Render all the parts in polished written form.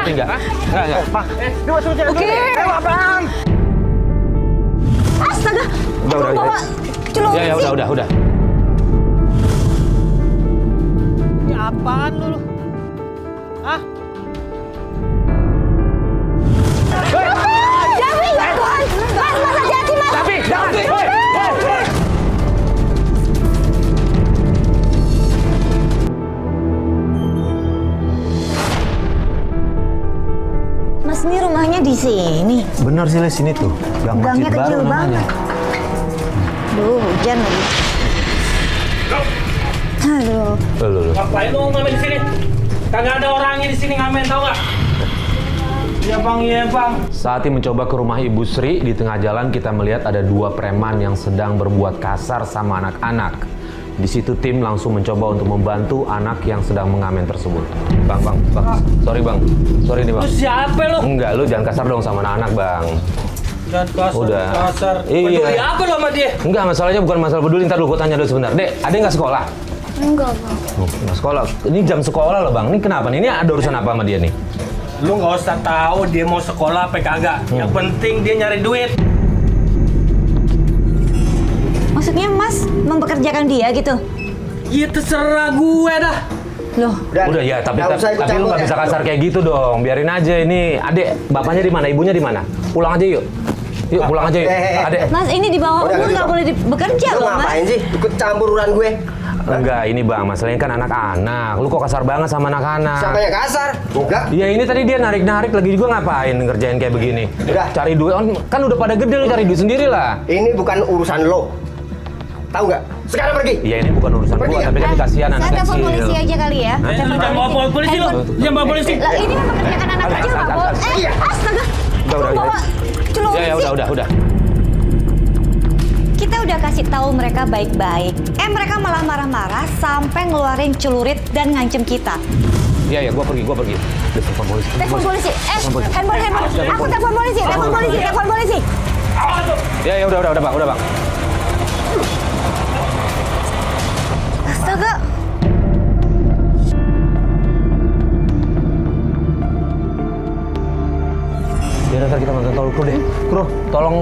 tapi enggak. Enggak. Pak, dia masuk aja. Oke. Bang. Astaga. Udah. Bawa celurit Ya, sih. udah. Ini apaan lu? Hah? Davi, ya Tuhan. Mas, hati-hati, Mas. Tapi jangan. Woi. Mas, ini rumahnya di sini. Bener sih, sini tuh. Gangnya kecil banget. Duh, hujan lagi. Aduh. Loh. Ngapain lu ngamen di sini? Kagak ada orangnya di sini ngamen, tau gak? Iya bang. Saat ini mencoba ke rumah Ibu Sri, di tengah jalan kita melihat ada dua preman yang sedang berbuat kasar sama anak-anak. Di situ tim langsung mencoba untuk membantu anak yang sedang mengamen tersebut. Bang. Sorry nih bang. Lu siapa lu? Enggak, lu jangan kasar dong sama anak-anak bang. Jangan kasar, Udah. kasar. Iya. Peduli apa lu sama dia? Enggak, masalahnya bukan masalah peduli. Ntar lu gue tanya dulu sebentar. Dek, adek nggak sekolah? Enggak, Bang. Nggak sekolah. Ini jam sekolah loh bang. Ini kenapa nih? Ini ada urusan apa sama dia nih? Lu nggak usah tahu dia mau sekolah apa kagak. Yang penting dia nyari duit. Maksudnya Mas mempekerjakan dia gitu? Ya terserah gue dah. Loh, Udah ya, tapi lu nggak bisa kasar kayak gitu dong. Biarin aja ini. Adek, bapaknya di mana? Ibunya di mana? Pulang aja yuk. Yuk pulang aja yuk. Adek. Mas ini di bawah umur nggak boleh bekerja Lu loh, Mas. ngapain sih? Ikut campur urusan gue. Enggak, ini bang, masalahnya kan anak-anak. Lu kok kasar banget sama anak-anak? Siapa yang kasar? Enggak. Iya ini tadi dia narik-narik lagi juga ngapain ngerjain kayak begini? Udah. Cari duit, kan udah pada gede lu cari duit sendiri lah. Ini bukan urusan lo. Tahu nggak? Sekarang pergi. Iya ini bukan urusan Pergi gua, ya? tapi kan kasihan anak Saya telepon kecil. polisi aja kali ya. Lu Telepon jangan bawa polisi lu. Handphone. Jangan bawa polisi. Lah ini mempekerjakan anak kecil nggak boleh. Astaga. Udah. Bawa celurit Ya sih. udah. Kita udah kasih tahu mereka baik-baik. Mereka malah marah-marah sampai ngeluarin celurit dan ngancem kita. Iya, gua pergi. Udah telepon polisi. Telepon polisi. Handphone. Aku telepon polisi. Telepon polisi. Ya udah bang. Astaga. Ya ntar kita nonton tolong kru deh. Kru, tolong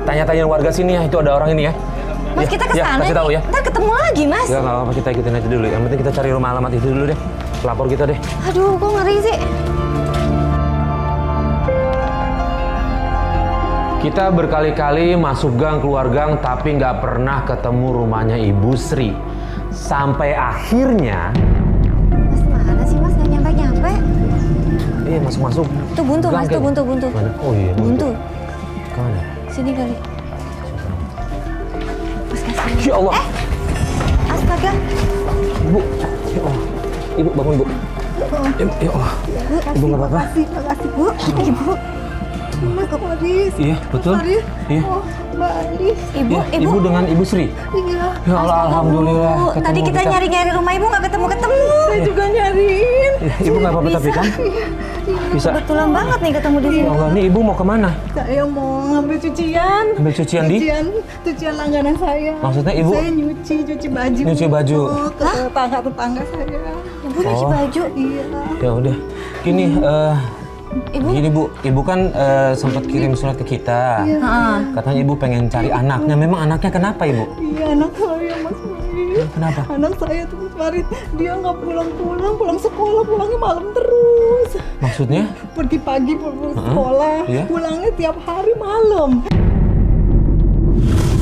tanya-tanya warga sini ya. Itu ada orang ini ya. Mas Ya, kita ya, kesana kasih tahu ya. Ntar ketemu lagi, Mas. Ya nggak apa-apa, kita ikutin aja dulu. Yang penting kita cari rumah alamat itu dulu deh. Pelapor kita deh. Aduh, kok ngeri sih. Kita berkali-kali masuk gang, keluar gang, tapi nggak pernah ketemu rumahnya Ibu Sri. Sampai akhirnya... Mas mana sih, Mas? Nggak nyampe-nyampe. Iya, masuk-masuk. Tuh buntu, Gang Mas. kayak- Tuh buntu. Mana? Oh iya, Buntu. Kemana? Sini kali. Mas kasih. Ya Allah. Astaga. Ibu. Ya Allah. Ibu, bangun, Bu. Ya Allah. Ibu nggak apa-apa? Makasih, Bu. Ibu. Mas Boris. Iya, betul. Boris. Iya. Oh, Mbak Andis. Ibu, Ya, Ibu dengan Ibu Sri. Iya. Ya Allah, alhamdulillah. Bu, ketemu tadi kita nyari-nyari rumah Ibu nggak ketemu-ketemu. Saya juga nyariin. Ya, Ibu nggak apa-apa tapi kan? Bisa. Kebetulan banget nih ketemu di sini. Ya Allah, ini Ibu mau kemana? Saya mau ngambil cucian. Ambil cucian di? Cucian langganan saya. Maksudnya Ibu? Saya cuci baju. Nyuci baju? Oh, ke tetangga-tetangga saya. Ibu nyuci Oh. baju. Iya. Ya udah. Gini, Ibu. gini Bu, Ibu kan sempat kirim surat ke kita. Heeh. Katanya Ibu pengen cari anaknya. Memang anaknya kenapa Ibu? Iya, anak saya Mas Boris. Kenapa? Anak saya tuh kemarin dia nggak pulang sekolah, pulangnya malam terus. Maksudnya? Pergi pagi pulang sekolah, Iya. pulangnya tiap hari malam.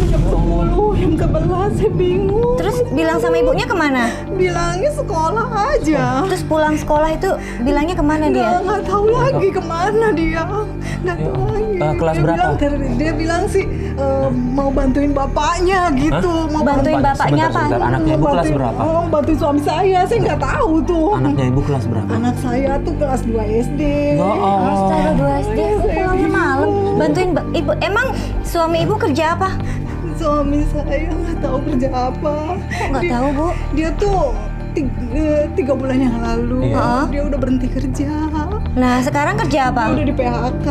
Jam 10, jam 11, saya bingung. Terus bilang sama ibunya kemana? Bilangnya sekolah aja. Terus pulang sekolah itu bilangnya kemana dia? Nggak tahu lagi kemana dia. Nggak tahu lagi. Kelas Dia berapa? Dia bilang sih mau bantuin bapaknya gitu. Mau Bantuin bapaknya apa? Sebentar, anaknya Ibu kelas berapa? Oh, bantuin suami saya nggak tahu tuh. Anaknya Ibu kelas berapa? Anak saya tuh kelas 2 SD. Ya Allah. Astaga, 2 SD pulangnya malam. Bantuin ibu. Emang suami ibu kerja apa? Suami saya nggak tahu kerja apa. Nggak tahu, Bu. Dia tuh 3 bulan yang lalu Iya. dia udah berhenti kerja. Nah, sekarang kerja apa? Udah di PHK.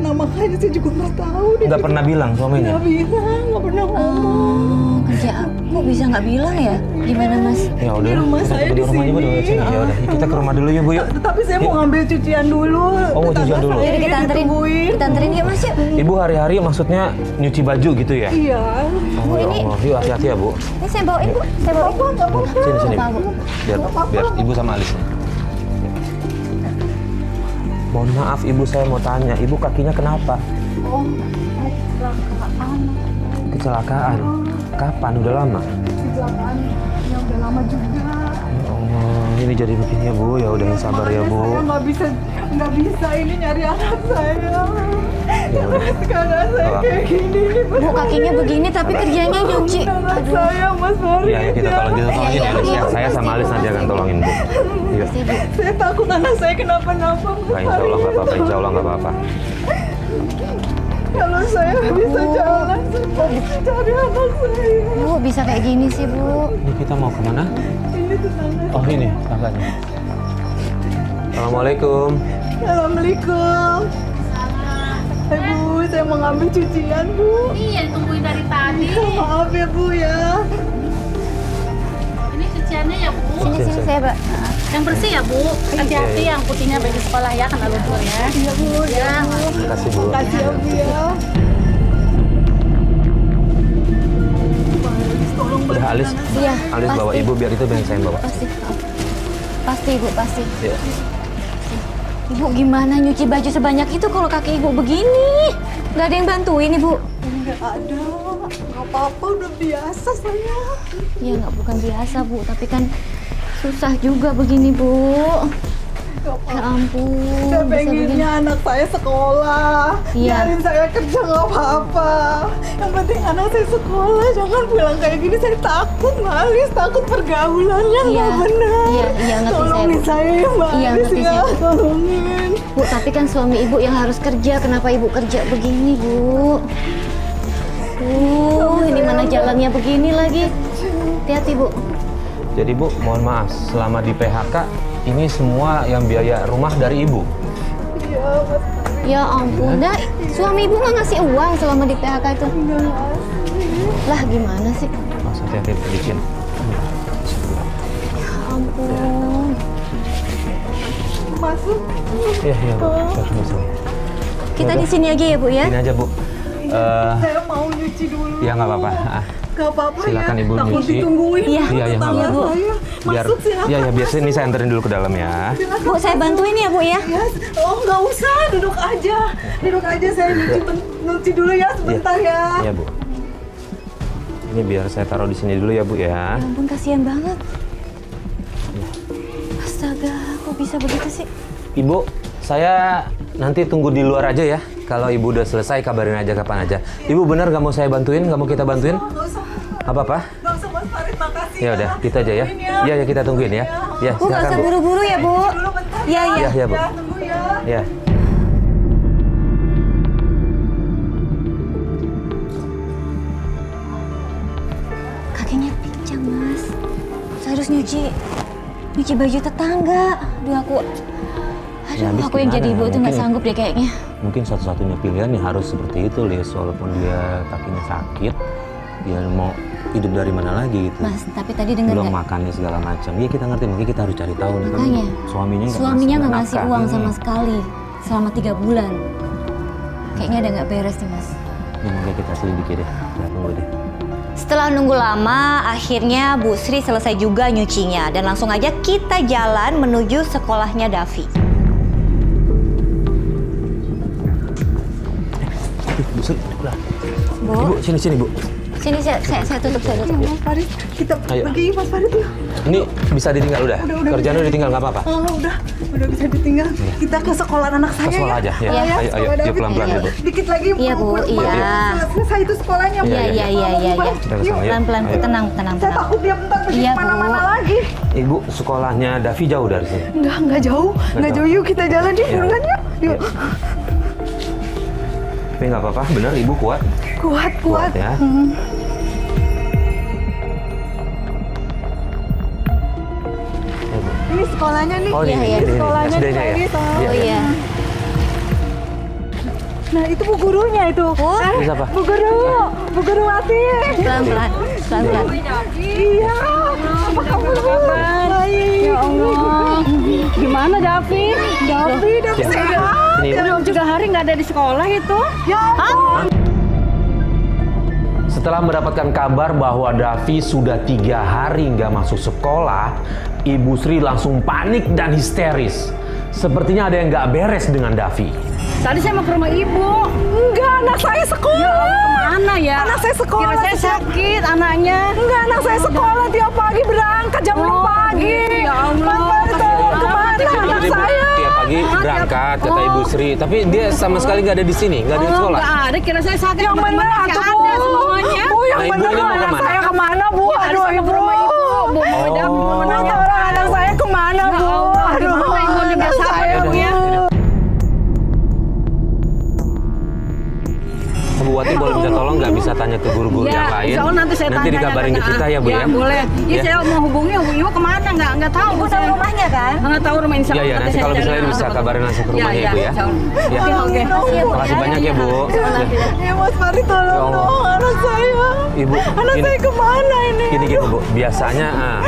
Nah makanya saya juga nggak tahu. Dia Nggak pernah bilang suaminya? nggak bilang, nggak pernah ngomong. Kerja apa? Kok bisa nggak bilang ya? Gimana Mas? Ya udah, Di rumah kita saya tunggu di rumah aja Bu. sini. Ya udah, kita ke rumah dulu ya Bu yuk. Tapi saya mau ngambil cucian dulu. Oh, mau cucian dulu. Jadi kita anterin, kita anterin ya Mas yuk. Ibu hari-hari maksudnya nyuci baju gitu ya? Iya. Oh ya Allah, yuk hati-hati ya Bu. Ini saya bawain Bu, saya bawain. Sini sini. Apa, Bu? Biar Ibu sama Alis nih. Mohon maaf Ibu, saya mau tanya, Ibu kakinya kenapa? Oh, kecelakaan. Kecelakaan. Kapan? Udah lama? Kecelakaan yang udah lama juga. Ya Allah, ini jadi begini ya Bu. Ya udah yang sabar ya Bu. Saya nggak bisa ini nyari anak saya. Ya udah. Sekarang saya Apa? kayak gini. Bu kakinya begini tapi kerjanya nyuci. Anak Aduh. saya Mas Farid. Iya, ya kita tolongin Alis. Ya, saya sama Alis nanti akan tolongin Bu. Iya. Saya takut anak saya kenapa-napa. Mas Nah, insya Allah nggak apa-apa, insya Allah nggak apa-apa. Kalau saya nggak bisa jalan, saya bisa cari anak saya. Bu bisa kayak gini sih Bu. Ini kita mau kemana? Ini tetangga. Oh ini, tangganya. Assalamualaikum. Assalamualaikum. Hai Bu, saya mau ngambil cucian Bu. Iya, tungguin dari tadi. Maaf ya Bu ya. Ini cuciannya ya, Bu. Sini saya Mbak. Yang bersih ya, Bu. Hati-hati yang putihnya baju sekolah ya, kena lumpur ya. Iya Bu, ya. Terima kasih Bu. Makasih ya Bu ya. Udah Alis, Iya. Alis bawa pasti. Ibu biar itu yang saya bawa. Pasti. Pasti Ibu pasti. Ya. Ibu gimana nyuci baju sebanyak itu kalau kaki Ibu begini? Gak ada yang bantuin Ibu? Enggak ada. Nggak apa-apa, udah biasa saya. Ya nggak bukan biasa Bu, tapi kan susah juga begini Bu. Nggak Ya apa-apa. ampun. Saya bisa begini. pengennya anak saya sekolah. Iya. Biarin saya kerja nggak apa-apa. Yang penting anak saya sekolah. Jangan pulang kayak gini. Saya takut, Malis. Takut pergaulannya Iya. nggak benar. Iya, ngerti saya, Tolongin Bu. saya ya, Malis Iya, ngerti ya. saya, Bu. Tolongin. Bu, tapi kan suami Ibu yang harus kerja. Kenapa Ibu kerja begini Bu? Ini mana jalannya begini lagi? Hati-hati Bu. Jadi Bu, mohon maaf, selama di PHK ini semua yang biaya rumah dari Ibu. Iya, Mas. Ya ampun, dah suami Ibu nggak ngasih uang selama di PHK itu? Nggak ngasih. Lah gimana sih? Mas hati-hati licin. Ya ampun. Masuk. Iya, iya Bu. Saya tunggu sini. Kita di sini aja ya Bu ya? Sini aja Bu. Saya mau nyuci dulu. Ya nggak apa-apa. Ah, Nggak apa-apa Silakan, ya. Ibu Takut nyuci. ditungguin. Iya. Iya, iya, nggak tetangga apa-apa. saya. biar, Masuk silakan. ya biar sini saya anterin dulu ke dalam ya. Bu, saya bantuin ya Bu ya? Ya, oh nggak usah, duduk aja. Duduk aja, saya nyuci dulu ya sebentar ya. Iya Bu. Ini biar saya taruh di sini dulu ya Bu ya. Ya ampun, kasihan banget. Astaga, kok bisa begitu sih? Ibu, saya nanti tunggu di luar aja ya. Kalau Ibu udah selesai, kabarin aja kapan aja. Ibu bener nggak mau saya bantuin? Nggak mau kita bantuin? Nggak usah, Apa-apa? nggak usah Mas Farid, makasih. Ya udah, kita aja ya. Iya, ya kita tungguin ya. Ya, Bu, nggak silakan usah Bu. buru-buru ya Bu. Dulu bentar. Iya, iya. Iya, iya Bu. Ya, tunggu ya. Ya. Kakinya pincang Mas. Saya harus nyuci baju tetangga. Aduh aku, Ya, habis aku yang gimana? jadi ibu tuh nggak Mungkin- sanggup deh kayaknya. Mungkin satu-satunya pilihan ya harus seperti itu, Lis. Walaupun dia kakinya sakit, dia mau hidup dari mana lagi gitu. Mas, tapi tadi dengar Belum nggak? makannya segala macam. Iya kita ngerti, mungkin kita harus cari tahu nih kan. Makanya. Suaminya nggak ngasih nafkah. uang sama Hmm. sekali selama 3 bulan. Kayaknya ada nggak beres nih Mas. Ya mungkin kita selidiki deh. Ya tunggu deh. Setelah nunggu lama, akhirnya Bu Sri selesai juga nyucinya. Dan langsung aja kita jalan menuju sekolahnya Davi. Bu Sri, udah. Bu, Ibu, sini Bu. sini saya tutup. Mas Farid, kita Ayo. pergi Mas Farid yuk. Ini bisa ditinggal udah. Udah, Kerjaan udah ditinggal nggak apa-apa. Oh, udah bisa ditinggal. Kita ke sekolah anak saya Ke sekolah ya. aja, ya. Iya. Ayo, sekolah yuk David. pelan-pelan ya Bu. Dikit lagi Iya, Bu, iya. Selesai itu sekolahnya Bu. Iya, Iya. Kita ke sana, yuk. Pelan-pelan Bu, Ayo. tenang. Saya takut dia bentar pergi Iya, Bu. kemana-mana lagi. Ibu, sekolahnya Davi jauh dari sini. Enggak jauh. Enggak jauh. Yuk kita jalan yuk, Iya. buruan yuk. Yuk. Tapi nggak apa-apa, bener Ibu kuat. Kuat. ya. Ya, Bu. Ini sekolahnya nih. Oh, Iya, ini, iya. ini, Sekolahnya SD-nya ya. di Paris, Iya. Oh iya. Nah, itu bu gurunya itu. Oh. Ini siapa? Bu guru Wati. Pelan-pelan. Iya. Apa kabar? Baik. Ya Allah. Gimana Davi? Davi sehat. Ini Udah 3 hari nggak ada di sekolah itu. Ya ampun. Setelah mendapatkan kabar bahwa Davi sudah 3 hari nggak masuk sekolah, Ibu Sri langsung panik dan histeris. Sepertinya ada yang nggak beres dengan Davi. Tadi saya mau ke rumah ibu. Enggak, anak saya sekolah. Ya Allah, kemana ya? Anak saya sekolah. Kira saya sakit anaknya. Enggak, anak saya sekolah tiap pagi berangkat jam 6 pagi. Ya Allah, Bapak tolong kemana anak saya? Tiap pagi berangkat kata Ibu Sri, tapi dia sama sekali nggak ada di sini, nggak ada di sekolah. Nggak ada, kira saya sakit. Yang benar Masih tuh, ada semuanya. Bu, yang Nah, ibu benar ini mau anak kemana? saya kemana, Bu? Ya, harus Aduh, sama Ibu. ke rumah ibu. Bu, Davi, Oh. gimana ya? Tolong anak saya kemana, Bu? Aduh, gimana ibu ini nggak sabar saya, Bu, Bu. ya? Bu Wati boleh minta tolong nggak bisa tanya ke guru-guru yang lain? insya Allah nanti saya tanya. dikabarin ke kita ya Bu ya. Ya boleh. Ya, Ya. saya mau hubungi ibu kemana? Nggak tahu. Ibu tahu rumahnya kan? Nggak tahu rumah insya Iya Allah. iya nanti kalau misalnya bisa kabarin langsung ke rumahnya Ibu ya. insya Allah. Ya. Oke. Terima kasih banyak ya Bu. Ya. Ya, Mas Fahri tolong Ya Allah. dong anak saya. Ibu, Anak ini- saya kemana ini? Gini Bu, biasanya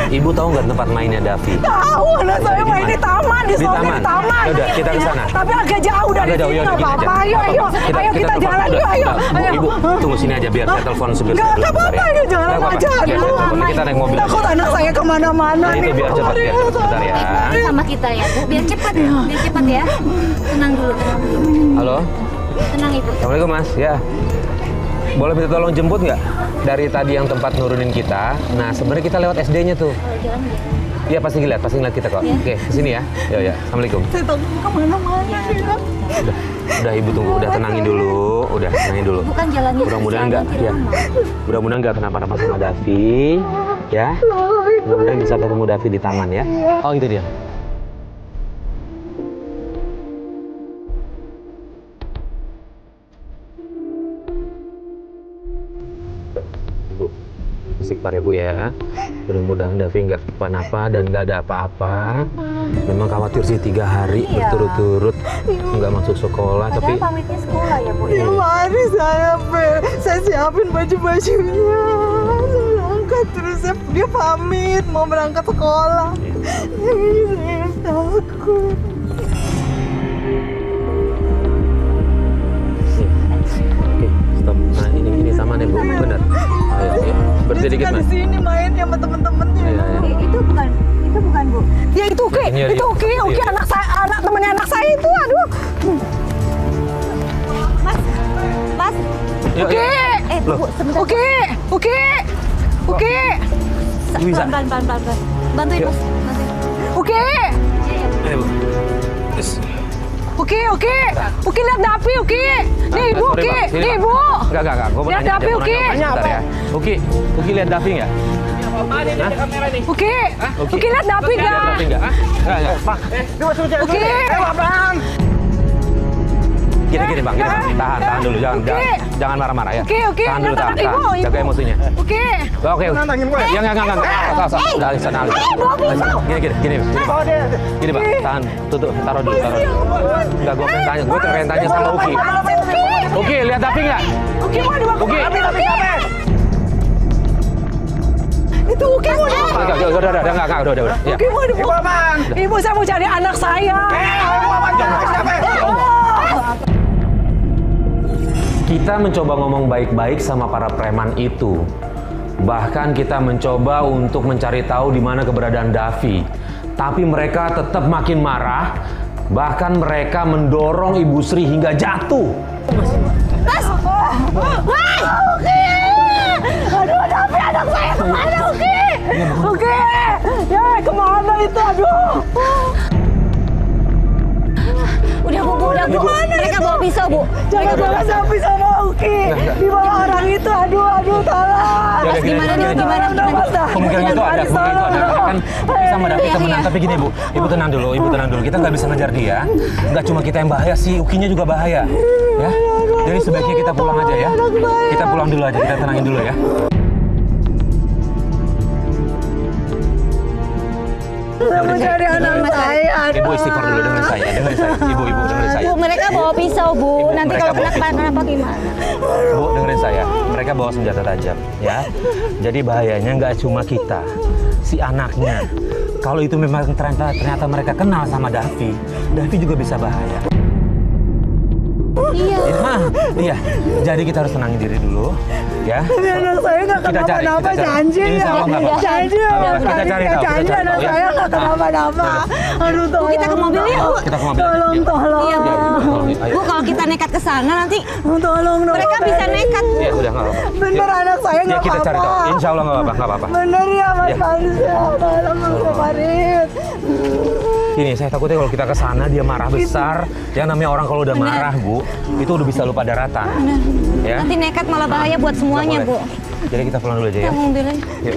Ibu tahu nggak tempat mainnya Davi? Tahu anak saya Di main mana? di taman, di Di sore taman? di taman. Ya udah, kita ke sana. Tapi agak jauh dari Agak jauh, sini, ya udah, nggak gini aja. apa-apa. Ayo, Nggak ayo, apa-apa. ayo kita telepon. jalan Udah, yuk, ayo. udah. Bu, Ayo. Ibu tunggu sini aja biar saya telepon supir Nggak saya dulu apa-apa, sebentar ayo jalan Nggak apa-apa. aja. Ya, Aduh, kita naik mobil. takut anak saya kemana-mana Nah, itu nih. biar Bu. cepat, biar Ayo, sebentar ya. Sama kita ya Bu, biar cepat ya. Tenang dulu. Halo, Tenang Ibu. Assalamualaikum Mas. Ya, boleh minta tolong jemput nggak? Dari tadi yang tempat nurunin kita. Nah, sebenarnya kita lewat SD-nya tuh. Iya pasti ngeliat kita kok. Oke, kesini ya. Ya. Assalamualaikum. Saya takut kemana-mana ya. Udah Ibu tunggu, udah tenangin dulu, Bukan jalannya. Mudah-mudahan nggak, ya. Mudah-mudahan nggak kenapa-napa sama Davi, ya. Mudah-mudahan bisa ketemu Davi di taman ya. Oh itu dia. Bu, istighfar ya Bu ya. Mudah-mudahan Davi nggak kenapa-napa dan nggak ada apa-apa. Memang khawatir sih 3 hari berturut-turut nggak masuk sekolah, tapi pamitnya sekolah ya Bu. Ya mari saya siapin baju-bajunya. Saya berangkat terus dia pamit mau berangkat sekolah. Saya takut. Oke, stop. Nah, ini taman ya, Bu. Benar. Ayo. Berhenti Dia dikit, suka Mas. di sini main sama temen-temennya. Iya, iya. Itu bukan Bu. Ya itu Uki, Iya, itu Uki, iya. Uki anak saya, temennya anak saya itu, aduh. Mas. Yuk, Uki, Loh. Bu, sebentar. Uki. Bisa. Pelan. Bantuin Yuk. Mas. Bantuin. Uki, Ayo, Bu. Yes. Uki lihat Davi, Uki. Nih Ibu, Sorry, Uki, Pak. Sini, nih Pak. Ibu. Enggak. Gua mau Lihat nanya Davi, aja, mau Uki. nanya sebentar ya. Uki lihat Davi nggak? Apaan ini ada kamera nih? Uki lihat Davi Lihat nggak? Davi nggak? Enggak. Pak. Uki, Gini Bang, tahan dulu, jangan marah-marah ya. Oke, Tahan dulu, nantang tahan. Ibu. Jaga emosinya. Uki. Oke. Nantangin gue. Ya enggak. Udah sana. Gini Bang, tahan. Tutup, taruh dulu. Enggak, gue pengen tanya sama Uki. Uki, lihat Davi nggak? Uki mau dibawa Uki. Itu Uki mau dibawa. Udah. Ya. Uki mau dibawa. Ibu saya mau cari anak saya. Kita mencoba ngomong baik-baik sama para preman itu. Bahkan kita mencoba untuk mencari tahu di mana keberadaan Davi. Tapi mereka tetap makin marah. Bahkan mereka mendorong Ibu Sri hingga jatuh. Aduh, Davi anak saya kemana Uki? Uki, ya kemana itu? Aduh. Udah Bu. Mereka bawa pisau Bu. Jangan Davi sama Uki. Di bawah orang itu, aduh, tolong. Mas, gimana? Kemungkinan itu ada. Kan sama Davi temenan. Tapi gini Bu, Ibu tenang dulu. Kita nggak bisa ngejar dia. Nggak cuma kita yang bahaya sih, Ukinya juga bahaya. Ya. Jadi sebaiknya kita pulang aja ya. Kita pulang dulu aja, kita tenangin dulu ya. Saya mau cari anak saya. Ibu istighfar dulu, dengerin saya. Ibu dengerin saya. Bu, mereka bawa pisau, Bu. Ibu, Nanti mereka kalau kena bawa- kenapa gimana? Bu, dengerin saya. Mereka bawa senjata tajam, ya. Jadi bahayanya nggak cuma kita, si anaknya. Kalau itu memang ternyata mereka kenal sama Davi juga bisa bahaya. Iya. Iya. Jadi kita harus tenangin diri dulu, ya. Tapi anak saya nggak Kita cari, kenapa-napa, kita cari. janji Insya ya. Allah nggak apa-apa. Janji ya. Nggak apa-apa, kita cari tahu, kita Janji cari anak tahu, ya. saya nggak kenapa-napa. Aduh, tolong. Kita ke mobil yuk. Kita ke mobil. Tolong, Yuk. tolong. Iya, Bu. Tolong, ayo. Bu, kalau kita nekat ke sana nanti Tolong dong. mereka bisa nekat. Ya udah nggak apa-apa. Bener Yuk. anak saya Ya nggak kita cari tahu. apa-apa. Insya Allah nggak apa-apa. Bener ya Mas Ya. Faris ya. Tolong Mas Faris. Ini saya takutnya kalau kita ke sana dia marah besar. Yang namanya orang kalau udah marah, Bu, itu udah bisa lupa daratan. Ya. Nanti nekat malah bahaya buat semuanya, Nggak Bu. boleh. Jadi kita pulang dulu aja ya. Kita mobilnya. Yuk.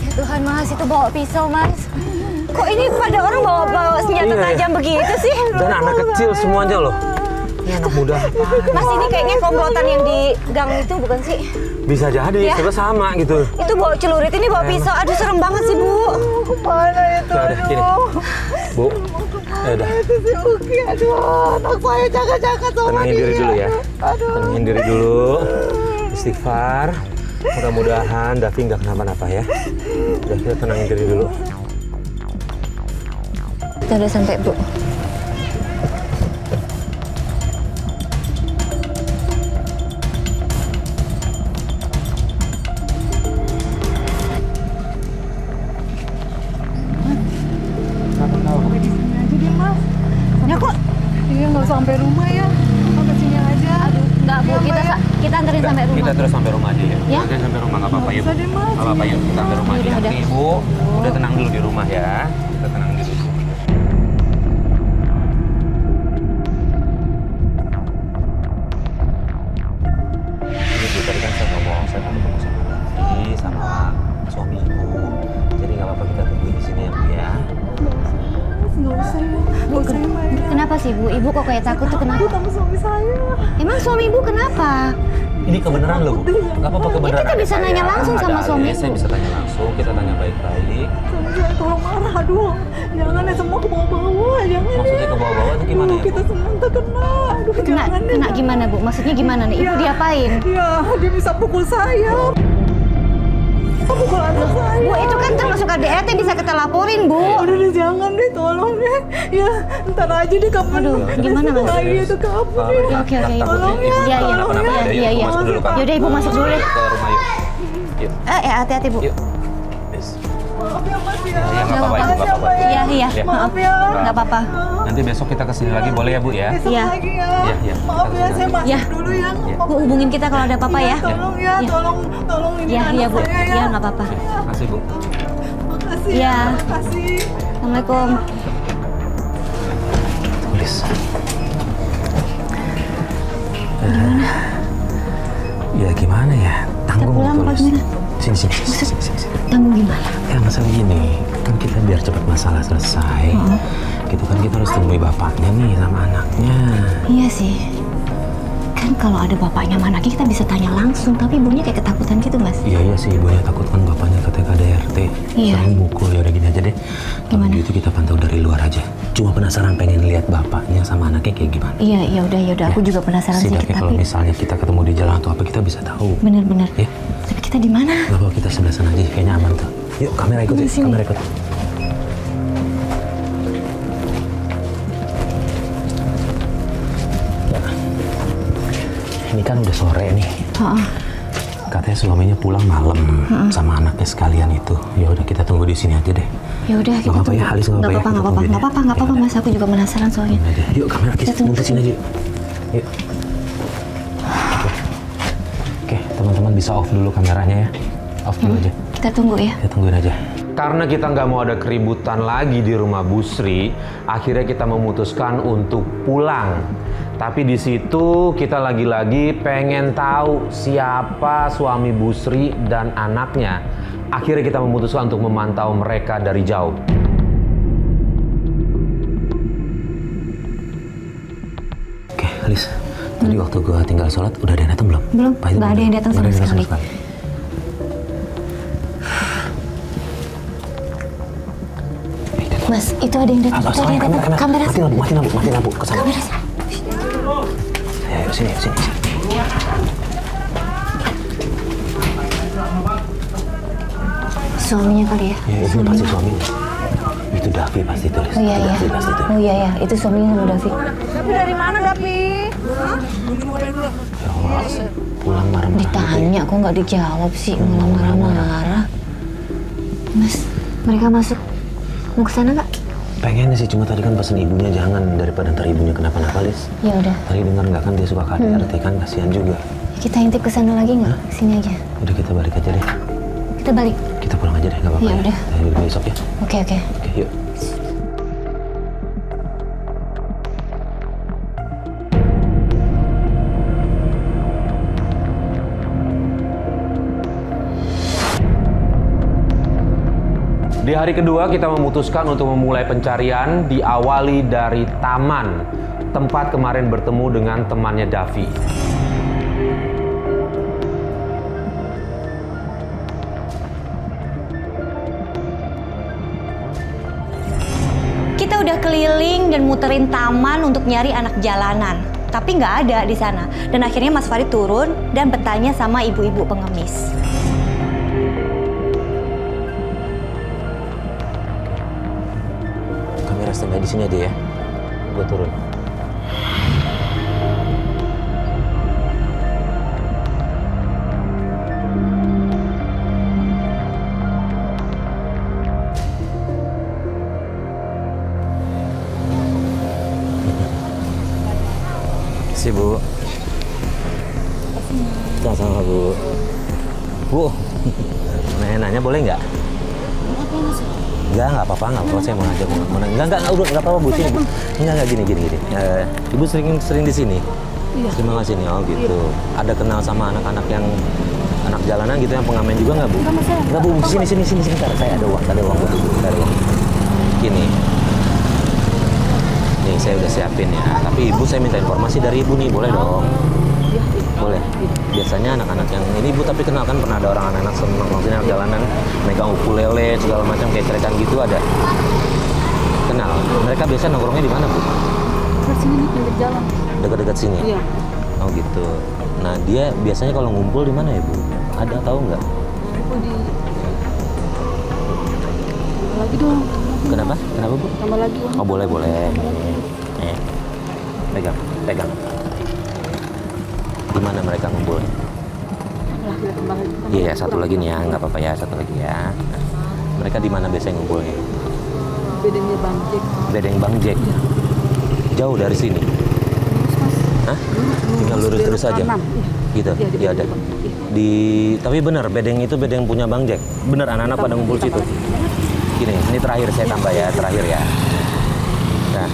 Ya Tuhan, Mas, itu bawa pisau, Mas. Kok ini pada orang bawa senjata Iya, iya. tajam begitu sih? Dan anak kecil semuanya loh. Ini anak muda apa? Mas, ini kayaknya komplotan yang di gang itu bukan sih? Bisa jadi, Ya. coba sama gitu. Itu bawa celurit, ini bawa pisau. Aduh, serem banget sih, Bu. Kemana itu? Ya udah, gini. Bu, ya udah. Itu si Uki, aduh, anak saya jaga-jaga sama Tenangin diri dia. dulu ya. Aduh. Tenangin diri dulu. Istighfar. Mudah-mudahan Davi nggak kenapa-napa ya. Udah, kita tenangin diri dulu. Kita udah sampai, Bu. Ya kok? Iya, nggak sampai rumah ya. Sampai sini aja. Enggak, Bu. Kita anterin sampai rumah. Kita terus sampai rumah aja ya. Ya. Oke, sampai rumah nggak apa-apa yuk. Bisa deh, Mas. Nggak apa-apa yuk, kita sampai rumah aja. Udah. Nih, Ibu, udah tenang dulu di rumah ya. Kita tenang dulu. Ini Bu, tadi kan saya ngomong, saya mau ketemu sama Davi, sama suami Ibu. Jadi nggak apa-apa kita tunggu di sini ya, Bu ya. Nggak usah ya. Nggak usah ya, Maya. Kenapa sih, Bu? Ibu kok kayak takut tuh kenapa? Takut sama suami saya. Emang suami Ibu kenapa? Ini kebenaran loh, Bu. Nggak apa-apa kebenaran. kita ada bisa saya, nanya langsung ada sama suami Alice, saya Ibu. bisa tanya langsung, kita tanya baik-baik. Suami saya tolong marah, aduh. Jangan ya, semua ke bawah-bawah. Jangan Maksudnya ya. ke bawah-bawah itu gimana ya, Bu? Kita semua terkena. Aduh, jangan ya. Kena gimana, Bu? Maksudnya gimana nih? Ibu Ya. diapain? Iya, dia bisa pukul saya. Pukul anak saya. Bu, itu kan termasuk KDRT, bisa kita laporin, Bu. Udah deh, jangan deh, tolong deh. Ya, ntar aja deh kapan. Aduh, gimana, Mas? Lagi itu kabur ya. Oke. Tolong ya, Iya, iya. tolong ya. Iya, iya. Masuk dulu, Kak. Yaudah, Ibu masuk dulu deh. Ke rumah yuk. Yuk. Hati-hati, Bu. Yuk. Yes. Maaf ya, Mas ya. Ya, nggak apa-apa, Ibu, nggak apa-apa. Iya, iya. Ya. Maaf ya. Nggak apa-apa. Nanti besok kita kesini lagi boleh ya, Bu ya? Besok Iya. lagi ya. Iya, iya. Maaf ya, saya masuk Iya. dulu ya. Iya. Bu, hubungin kita kalau ada apa-apa ya. Tolong ya, Iya. tolong ini Iya, anak iya, Bu. saya ya. Iya, nggak apa-apa. Makasih, Bu. Makasih Iya. ya. Makasih. Assalamualaikum. Tulis. Ya gimana ya? Tanggung pulang apa tulis. gimana? Sini. Tanggung gimana? Ya masalah gini, kan kita biar cepat masalah selesai. Gitu kan kita harus temui bapaknya nih sama anaknya. Iya sih. Kan kalau ada bapaknya sama anaknya kita bisa tanya langsung, tapi ibunya kayak ketakutan gitu, Mas. Iya sih, ibunya takut kan bapaknya katanya KDRT. Iya. Sering mukul, ya udah gini aja deh. Kalau Gimana? gitu kita pantau dari luar aja. Cuma penasaran pengen lihat bapaknya sama anaknya kayak gimana. Iya, ya udah. Aku juga penasaran sih, Setidaknya kalau tapi misalnya kita ketemu di jalan atau apa kita bisa tahu. bener-bener. Ya, Tapi kita di mana? nggak apa kita sebelah sana aja, kayaknya aman tuh. Yuk, kamera ikut ya, kamera ikut. Ya. Ini kan udah sore nih. Heeh. Katanya suaminya pulang malam sama anaknya sekalian itu. Ya udah kita tunggu di sini aja deh. Ya udah, kita apa-apa tunggu. ya, Halis, nggak Nggak apa-apa ya, kita tungguin ya. nggak apa-apa, Ya udah. Mas. Aku juga penasaran soalnya. Ini aja. Yuk kamera kita Kita tunggu tunggu sini aja. Yuk. Oke, teman-teman bisa off dulu kameranya ya. Off dulu aja. Kita tunggu ya. Kita tungguin aja. Karena kita nggak mau ada keributan lagi di rumah Bu Sri, akhirnya kita memutuskan untuk pulang. Tapi di situ kita lagi-lagi pengen tahu siapa suami Bu Sri dan anaknya. Akhirnya kita memutuskan untuk memantau mereka dari jauh. Oke, Alis. Tadi waktu gua tinggal sholat, udah ada yang datang belum? Belum. Apa itu Nggak ada yang datang sama Nggak ada yang sekali. Mas, itu ada yang datang. Itu ada yang datang. Kamera. Mati lampu, ke sana. Ayo, sini. Suaminya kali ya? Ya, itu pasti suaminya. Itu Davi pasti tulis. Oh iya. Davi pasti tulis. Oh iya, itu suaminya sama Davi. Davi dari mana, Davi? Ya Allah, pulang marah-marah. Ditanya, kok nggak dijawab sih? Malah marah-marah. Mas, mereka masuk. Mau ke sana nggak? Pengen sih, cuma tadi kan pesen ibunya jangan daripada ntar ibunya kenapa-napa, Lis. Ya udah. Tadi dengar nggak kan dia suka KDRT kan, kasihan juga. Kita intip ke sana lagi nggak? Sini aja. Udah kita balik aja deh. Kita balik. Kita pulang aja deh, nggak apa-apa Ya ya. udah. Kita balik besok ya. Oke. Oke, yuk. Di hari kedua kita memutuskan untuk memulai pencarian diawali dari taman tempat kemarin bertemu dengan temannya Davi. Kita udah keliling dan muterin taman untuk nyari anak jalanan. Tapi nggak ada di sana. Dan akhirnya Mas Farid turun dan bertanya sama ibu-ibu pengemis. Kamera standby di sini aja ya. Gue turun. Si Bu. Sama-sama Bu. Bu, nanya boleh nggak? Enggak apa-apa, saya mau ngajak. Enggak, udah nggak apa-apa Bu, sini Bu. Enggak, gini. Ibu sering di sini? Iya. Terima kasih nih, oh gitu. Ada kenal sama anak-anak yang anak jalanan gitu yang pengamen juga nggak Bu? Nggak Bu, sini, sebentar. Saya ada uang Bu. Ada uang. Gini. Nih, saya udah siapin ya. Tapi Ibu saya minta informasi dari Ibu nih, boleh dong? Boleh. Biasanya anak-anak yang ini Bu tapi kenal kan, pernah ada orang anak-anak seneng maksudnya anak jalanan megang ukulele segala macam kayak cerekan gitu ada. Kenal. Mereka biasa nongkrongnya di mana Bu? Dekat sini nih, pinggir jalan. Dekat-dekat sini. Iya. Oh gitu. Nah dia biasanya kalau ngumpul di mana ya Bu? Ada tahu nggak? Oh di... Tambah lagi dong. Kenapa Bu? Tambah lagi dong. Oh boleh. Nih. Pegang. Di mana mereka ngumpul? Lah, kita tambah lagi. Iya, satu lagi nih ya, nggak apa-apa ya, satu lagi ya. Mereka di mana biasanya ngumpulnya? Bedanya Bang Jack. Bedeng Bang Jack. Jauh dari sini. Hah? Tinggal lurus terus aja. Kanan. Gitu. Iya, di Iya ada. Bang. Iya. Tapi benar bedeng itu bedeng punya Bang Jack. Bener anak-anak pada ngumpul situ. Gini, ini terakhir saya tambah ya, terakhir ya. Nah,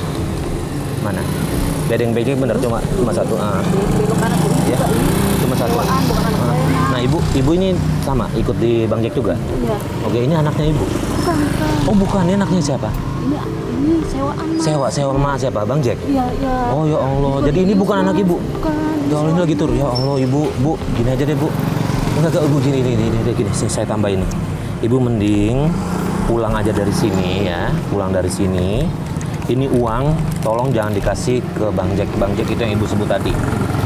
mana? Bedeng Bang Jack bener cuma satu. Belok kanan. Ya, cuma satu. Bukan anak saya. Nah, ibu ini sama ikut di Bang Jack juga. Iya. Oke, ini anaknya ibu. Bukan. Oh bukan, ini anaknya siapa? Ini sewaan. Sewa sama siapa? Bang Jack? Iya. Oh ya Allah, jadi ini bukan anak ibu? Bukan. Ya Allah, ini lagi tur. Ya Allah, Bu, gini aja deh Bu. Enggak, Bu, gini, saya tambahin nih. Ibu mending pulang aja dari sini ya, pulang dari sini. Ini uang, tolong jangan dikasih ke Bang Jack. Bang Jack itu yang Ibu sebut tadi.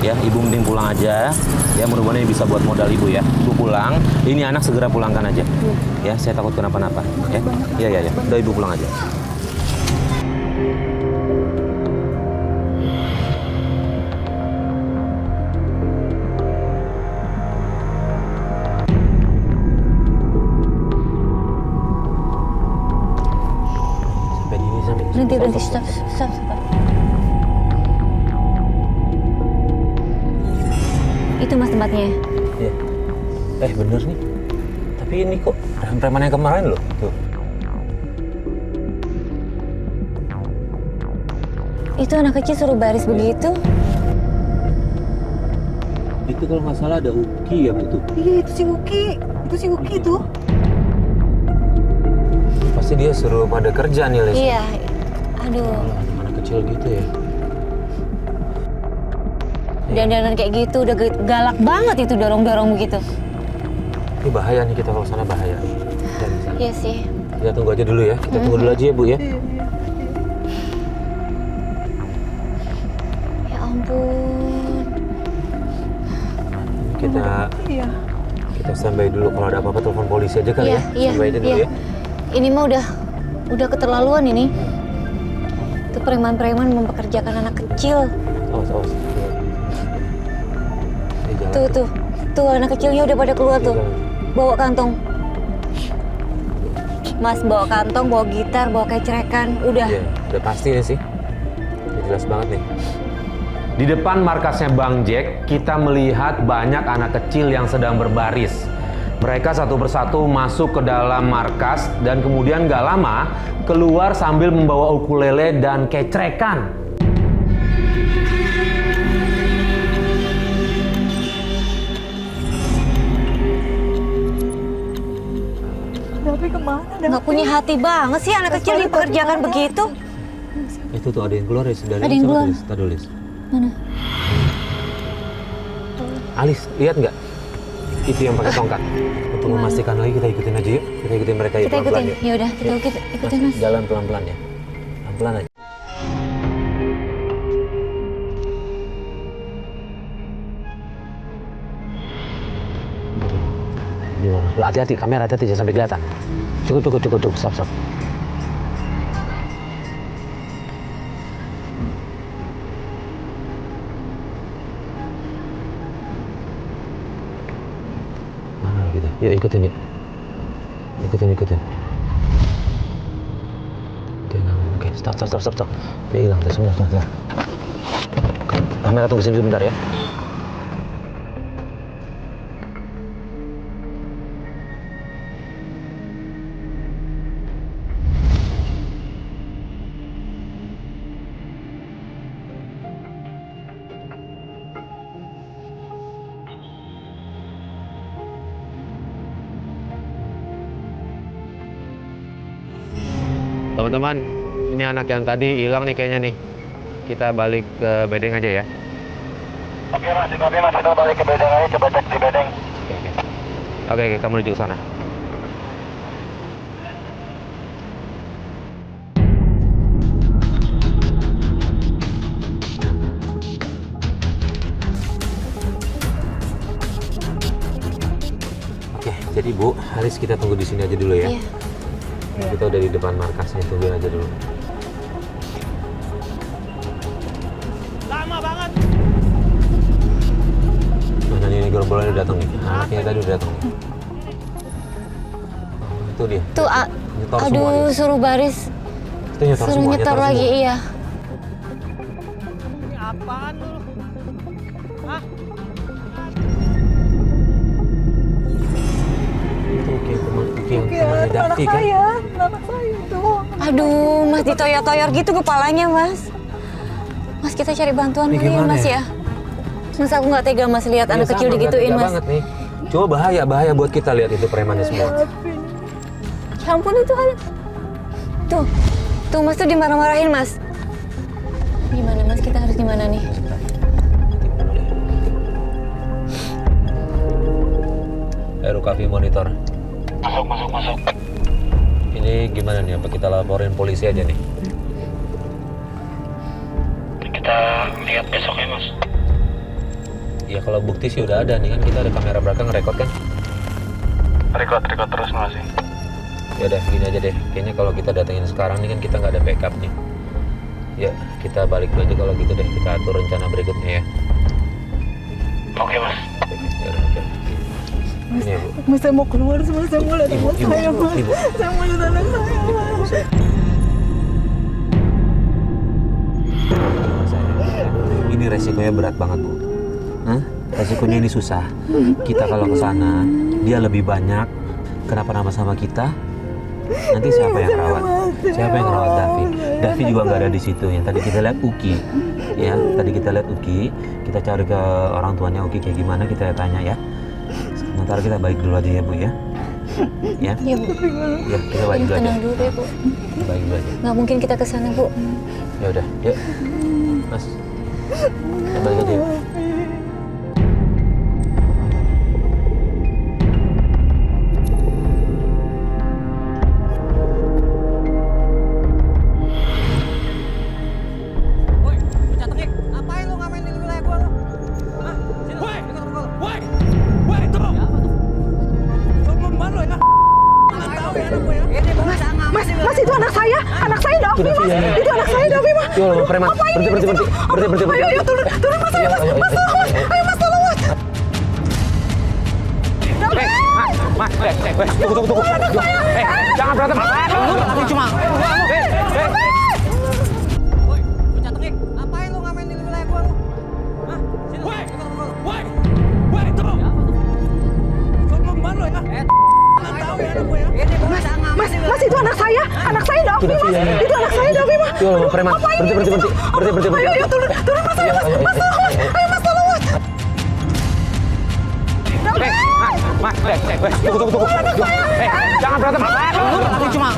Ya, Ibu mending pulang aja. Ya, mudah-mudahan ini bisa buat modal Ibu ya. Ibu pulang, ini anak segera pulangkan aja. Ya, saya takut kenapa-napa. Ya, iya. Udah Ibu pulang aja. Berhenti, stop. Itu Mas tempatnya. Iya. Bener nih. Tapi ini kok preman yang kemarin loh. Tuh. Itu anak kecil suruh baris begitu. Itu kalau nggak salah ada Uki ya itu. Iya, itu si Uki tuh. Pasti dia suruh pada kerja nih, Les. Iya. Aduh. Anak kecil gitu ya. Dan kayak gitu udah galak banget itu dorong begitu. Ini bahaya nih kita kalau sana bahaya. Iya sih. Kita tunggu aja dulu ya. Kita tunggu dulu aja ya Bu ya. Ya ampun. Kita standby dulu, kalau ada apa-apa telepon polisi aja kali ya. Standby aja dulu ya. Ini mah udah keterlaluan ini. Itu preman-preman mempekerjakan anak kecil. Awas. Tuh anak kecilnya udah pada keluar tuh. Bawa kantong. Mas bawa kantong, bawa gitar, bawa kecerekan, udah. Iya, udah pasti ya sih. Udah jelas banget nih. Di depan markasnya Bang Jack, kita melihat banyak anak kecil yang sedang berbaris. Mereka satu persatu masuk ke dalam markas dan kemudian gak lama keluar sambil membawa ukulele dan kecrekan. Davi kemana? Nggak punya hati banget sih anak kecil dipekerjakan begitu. Itu tuh ada yang keluar dari Ada yang keluar. Tulis. Mana? Alis, lihat nggak? Itu yang pakai tongkat. Untuk memastikan lagi kita ikutin aja yuk. Kita ikutin mereka yuk Kita pelan-pelan ikutin. yuk. Ya udah, kita ikutin Mas. Jalan pelan-pelan ya. Pelan-pelan aja. Hati-hati, kamera hati-hati jangan sampai kelihatan. Cukup, stop. Mana gitu? Yuk ikutin yuk. Ikutin. Dia nggak mau. Oke, stop. Dia hilang tuh semua. Kamera tunggu sini sebentar ya. Teman-teman, ini anak yang tadi hilang nih kayaknya nih. Kita balik ke bedeng aja ya. Oke mas, kita balik ke bedeng aja, coba cek di bedeng. Oke, kita menuju ke sana. Oke, jadi Bu, Haris kita tunggu di sini aja dulu ya. Iya. Kita udah di depan markasnya, tungguin aja dulu. Lama banget. Mana ini gerombolannya udah datang nih. Anaknya tadi udah datang nih. Oh, itu dia. Tuh, Nyetor semua aduh dia. suruh baris. Itu nyetor Suruh semua, nyetor lagi, semua. iya. Ini apaan lu? Hah? Itu kayak temannya Anak Davi kan? saya, anak saya itu. Aduh, Mas ditoyor-toyor gitu kepalanya, Mas. Mas, kita cari bantuan Ini dulu ya, gimana Mas ya? ya. Mas, aku nggak tega, Mas, lihat anak Iya, kecil sama, digituin, nggak tega Mas. banget nih. Cuma bahaya buat kita lihat itu premannya semua. Ya ampun, itu kan. Tuh, Mas tuh dimarah-marahin, Mas. Gimana, Mas? Kita harus gimana nih? Aero Cafe monitor. Masuk. Ini gimana nih? Apa kita laporin polisi aja nih? Kita lihat besoknya mas. Ya kalau bukti sih udah ada nih kan, kita ada kamera belakang ngerekord kan? Record terus masih. Ya udah gini aja deh. Kayaknya kalau kita datengin sekarang nih kan kita nggak ada backup nih. Ya kita balik dulu aja kalau gitu deh. Kita atur rencana berikutnya ya. Oke mas. Ya udah oke. Ini ya Bu. Mas, saya mau keluar, Mas. Saya mau lihat Ibu, anak saya, Mas. Ibu. Saya mau lihat anak saya, Mas. Ini resikonya berat banget Bu. Hah? Resikonya ini susah. Kita kalau ke sana, dia lebih banyak kenapa-napa sama kita. Nanti siapa yang rawat? Siapa yang rawat Davi? Davi juga nggak ada di situ. Yang tadi kita lihat Uki, ya. Tadi kita lihat Uki. Kita cari ke orang tuanya Uki kayak gimana. Kita tanya ya. Sementara kita balik dulu aja ya Bu ya. Ya. Iya, Bu. Ya kita balik dulu aja. Tenang dulu deh, Bu. Kita balik dulu aja. Nggak mungkin kita ke sana, Bu. Ya udah, yuk. Mas. Kita balik aja yuk. Itu anak saya, Davi, Mas. Ya Allah, preman. Berhenti. Ayo, turun Mas, ayo, Mas. Mas, tolong, Mas. Ayo, Mas, tolong, Mas. Mas, tunggu. Jangan berantem. Aku cuma. Ngapain lu ngamen di wilayah gua lu? Hah? Sini. Woi, tolong. Sombong kemana lo ya? Tahu ya anak gue ya? Mas, itu anak saya Davi, Mas. Itu anak saya, Davi, Mas. Ya Allah, preman. Berhenti. Ayo, turun Mas, ayo, Mas. Mas, tolong, Mas. Ayo, Mas, tolong, Mas. Mas, tunggu. Jangan berantem. Aku cuma.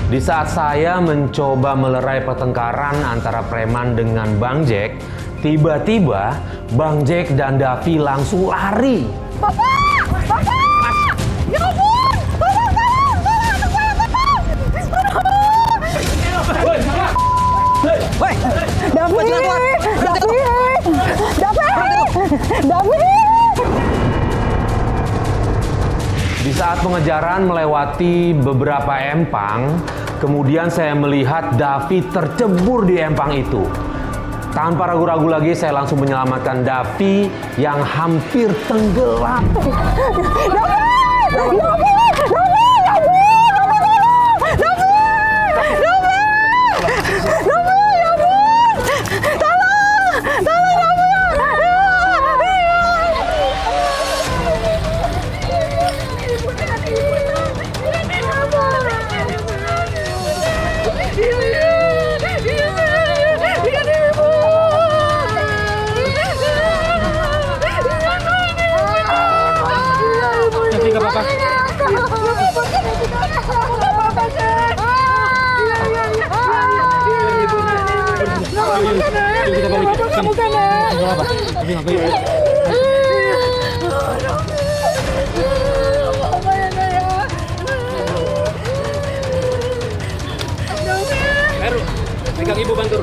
Di saat saya mencoba melerai pertengkaran antara preman dengan Bang Jack, tiba-tiba Bang Jack dan Davi langsung lari. Bapak! Ya ampun! Tolong anak saya, tolong! Davi! Di saat pengejaran melewati beberapa empang, kemudian saya melihat Davi tercebur di empang itu. Tanpa ragu-ragu lagi, saya langsung menyelamatkan Davi yang hampir tenggelam. Heru, pegang ibu bantu.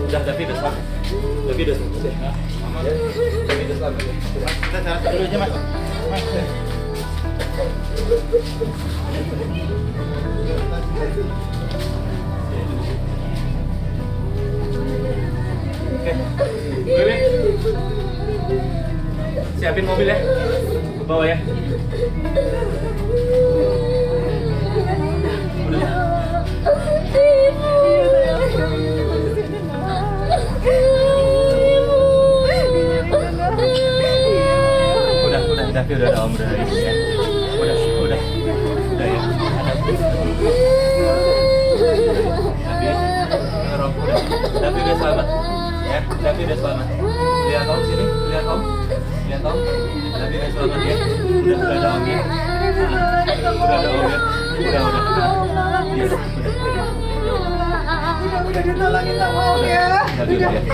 Udah, Davi udah selamat. Davi udah selamat. Mama, Davi udah selamat. Kita jalan dulu aja, Mas. Oke. Bebe. Siapin mobil ya. Ke bawah ya. Udah, Davi udah ada om, udah ya. Udah ya. Davi udah selamat. Ya, Davi udah selamat. Lihat om sini, lihat om. Davi udah selamat ya. Udah ada om ya. Udah ada om ya. Udah ditolongin sama om ya. Davi udah ya.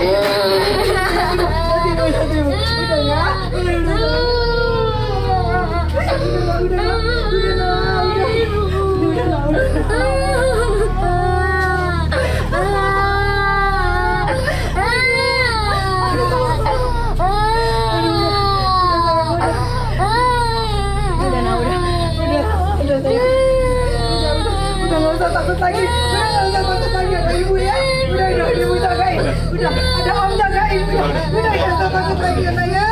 Udah nggak usah takut lagi ada ibu ya. Udah ibu jagain. Udah ada om jagain. Udah nggak usah takut lagi ya.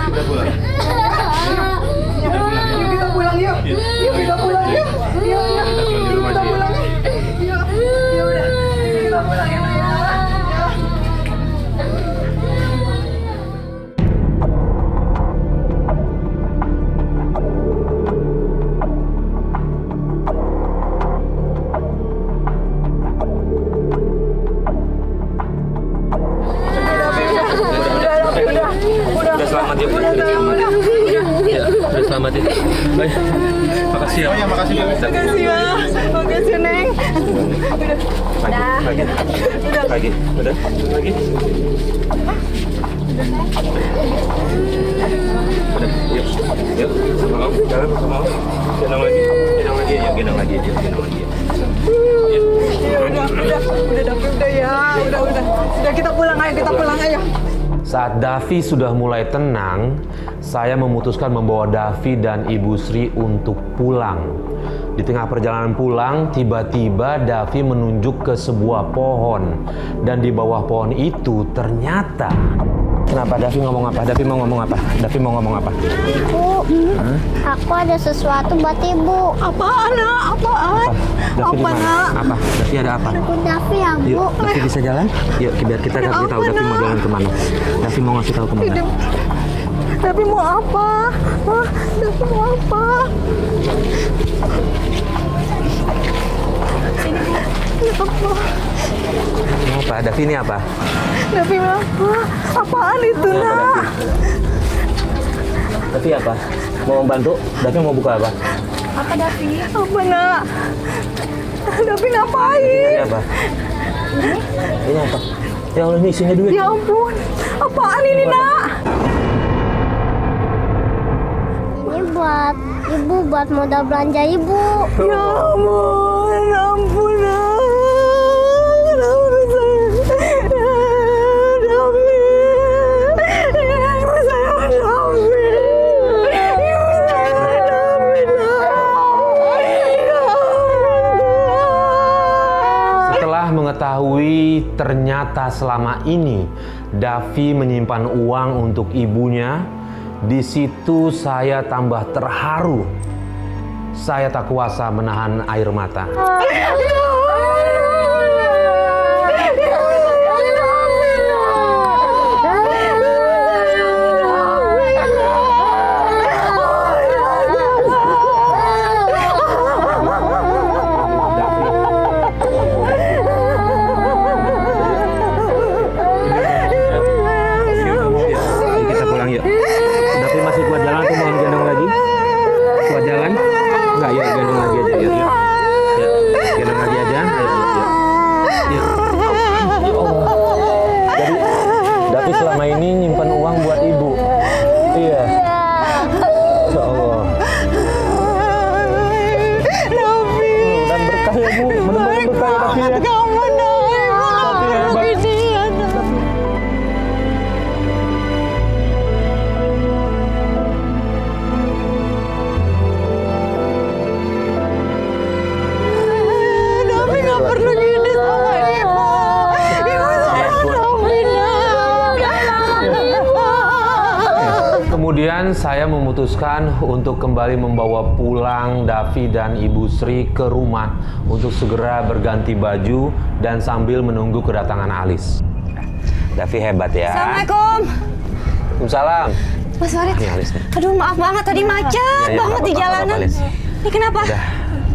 Udah pulang. Yuk kita pulang yuk. Yuk kita pulang yuk. Yuk kita pulang. Yuk udah. Kita pulang ya. Udah selamat ya, udah selamat. selamat ya. Baik. Makasih ya. Oh ya, makasih ya. Makasih ya. Makasih Neng. Lagi. Lagi. Udah. Lagi. Udah. Yuk. Yuk. Sama om. Jalan sama om. Gendong lagi. Gendong lagi ya. Gendong lagi. Gendong lagi. Ya udah Davi udah ya. Udah kita pulang ayo. Saat Davi sudah mulai tenang, saya memutuskan membawa Davi dan Ibu Sri untuk pulang. Di tengah perjalanan pulang, tiba-tiba Davi menunjuk ke sebuah pohon. Dan di bawah pohon itu ternyata... Kenapa Davi ngomong apa? Davi mau ngomong apa? Davi mau ngomong apa? Ibu, aku ada sesuatu buat ibu. Apaan nak? Apaan? Davi di Apa mana? nak? Apa? Davi ada apa? Aku Davi ya bu. Yuk, Davi bisa jalan? Yuk, biar kita kasih tahu Davi mau jalan kemana. Davi mau ngasih tahu kemana. Davi mau apa? Hah? Davi mau apa? Mau apa? Davi ini apa? Davi mau apa? Apaan itu nak? Davi apa? Mau bantu? Davi mau buka apa? Apa Davi? Apa nak? Davi ngapain? Ini apa? Ini apa? Ya Allah, ini isinya duit. Ya ampun, apaan ini nak? Ini buat ibu, buat modal belanja ibu. Ya ampun nak. Kenapa bisa? Davi. Ibu saya Davi. Ibu saya Davi nak. Ya ampun. Setelah mengetahui ternyata selama ini Davi menyimpan uang untuk ibunya, di situ saya tambah terharu. Saya tak kuasa menahan air mata. Yuk, kita pulang yuk. Davi masih kuat jalan atau mau gendong lagi? Kuat jalan? Enggak, yuk gendong lagi aja yuk. Yuk. Gendong lagi aja. Ayo, yuk. Jadi Davi selama ini nyimpan uang buat ibu. Iya. Ya Allah. Davi. Dan berkah ya bu, benar-benar berkah ya Davi ya. Kamu nak. Davi hebat. Davi nggak perlu gini sama ibu. Ibu sama Davi Kemudian saya memutuskan untuk kembali membawa pulang Davi dan Ibu Sri ke rumah untuk segera berganti baju dan sambil menunggu kedatangan Alis. Davi hebat ya. Assalamualaikum. Waalaikumsalam. Mas Farid. Ini Alisnya. Aduh maaf banget tadi macet Ya, banget nggak di apa-apa, jalanan. Alis. Ini kenapa? Udah.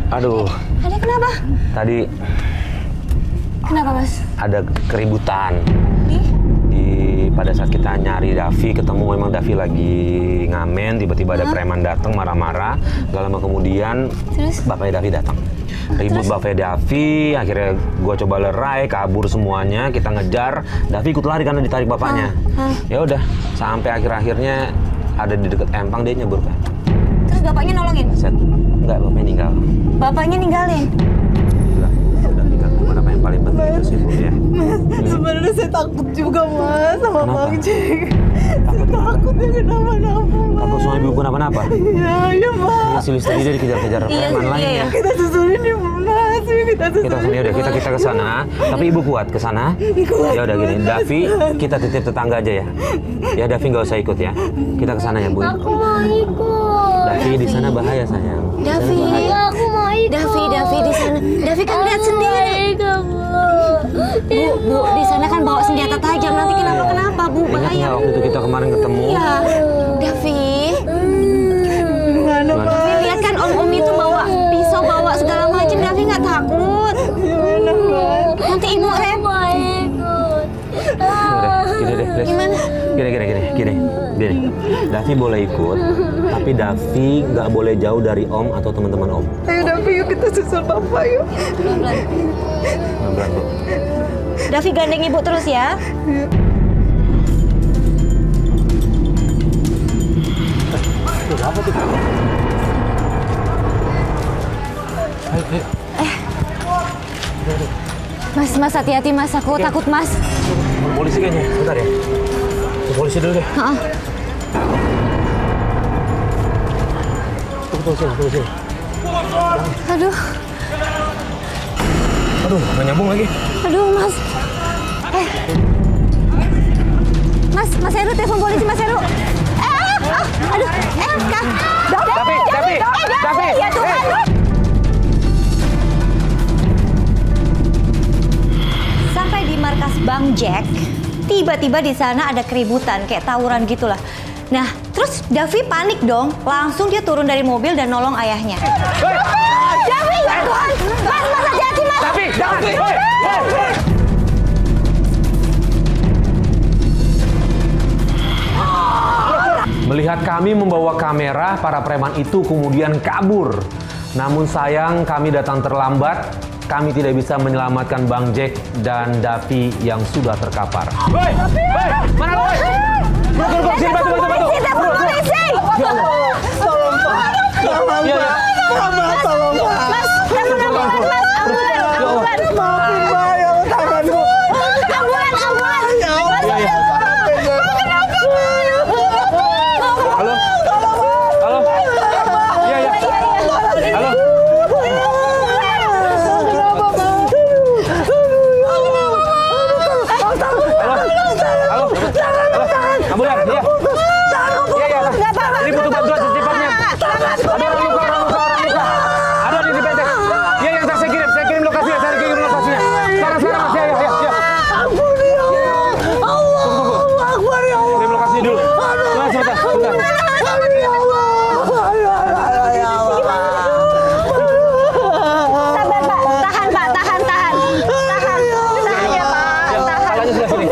Aduh, Ada kenapa? tadi Kenapa mas? ada keributan. Di? Pada saat kita nyari Davi, ketemu memang Davi lagi ngamen, tiba-tiba ada preman datang marah-marah. Gak lama kemudian Terus? bapaknya Davi datang. Ribut bapaknya Davi, akhirnya gua coba lerai, kabur semuanya, kita ngejar. Davi ikut lari karena ditarik bapaknya. Ya udah, sampai akhir-akhirnya ada di dekat empang, dia nyebur kan. Terus bapaknya nolongin? Set. Enggak, bapaknya meninggal. Bapaknya ninggalin? Udah tinggal kemana apa yang paling penting itu sih bu ya. Sebenarnya saya takut juga mas sama Kenapa? Bang Jack. Saya takut dia kenapa-napa mas. Takut sama ibu kenapa-napa. Iya mas. Ya si Lilis tadi dia dikejar-kejar preman lainnya. Kita susulin ibu mas. Kita susulin. Kita kesana udah, kita ke sana. Tapi ibu kuat ke sana. Ya udah gini, Davi kita titip tetangga aja ya. Ya Davi nggak usah ikut ya. Kita ke sana ya bu. Aku mau ikut. Davi di sana bahaya sayang. Di sana Davi. bahaya. Aku mau ikut. Davi di sana. Davi kan lihat sendiri. Bu, di sana kan bawa senjata tajam. Nanti kenapa-kenapa, Bu. Ingat Bahaya. nggak waktu itu kita kemarin ketemu? Iya. Davi. Gimana Gimana? mas? Lihat kan om-om itu bawa pisau, bawa segala macam. Davi nggak takut. Gimana mas? Nanti ibu repot. Udah, gini deh, Lilis. Gimana? Gini. Gini, Davi boleh ikut, tapi Davi nggak boleh jauh dari Om atau teman-teman Om. Ayo Davi, yuk kita susul Papa yuk. Pelan-pelan, Bu. Davi gandeng ibu terus ya. Mas hati-hati mas, aku takut mas. Polisi kayaknya, bentar ya. Ke polisi dulu deh. Tunggu sini. Aduh, Aduh, nggak nyambung lagi. aduh mas. Mas Heru, telepon polisi Mas Heru. Aduh, Kak. Davi, ya Tuhan. Sampai di markas Bang Jack, tiba-tiba di sana ada keributan kayak tawuran gitulah. Nah, terus Davi panik dong. Langsung dia turun dari mobil dan nolong ayahnya. Davi, ya Tuhan. Mas hati-hati mas. Davi, jangan. Melihat kami membawa kamera, para preman itu kemudian kabur. Namun sayang kami datang terlambat. Kami tidak bisa menyelamatkan Bang Jack dan Davi yang sudah terkapar. Woi, mana lu? Bro, sini bantu. Telepon polisi. Tolong Pak. Tolong Pak. Mama tolong Pak. Mas, telepon ambulan mas. Ambulan. Maafin Pak, ya Allah tanganku. Ambulan. Ya Allah. Halo? Halo? Iya. Halo? Ambulan, iya. Iya. Ini butuh bantuan secepatnya. Ada orang luka. Ada di benteng. Iya, yang saya kirim lokasinya. Sekarang Mas, ya. Ampun ya Allah. Allahu Akbar ya Allah. Kirim lokasinya dulu. Sebentar. Amin ya Allah. Ya Allah. Sabar Pak, tahan Pak, tahan. Tahan ya Pak, tahan. Palanya sebelah sini.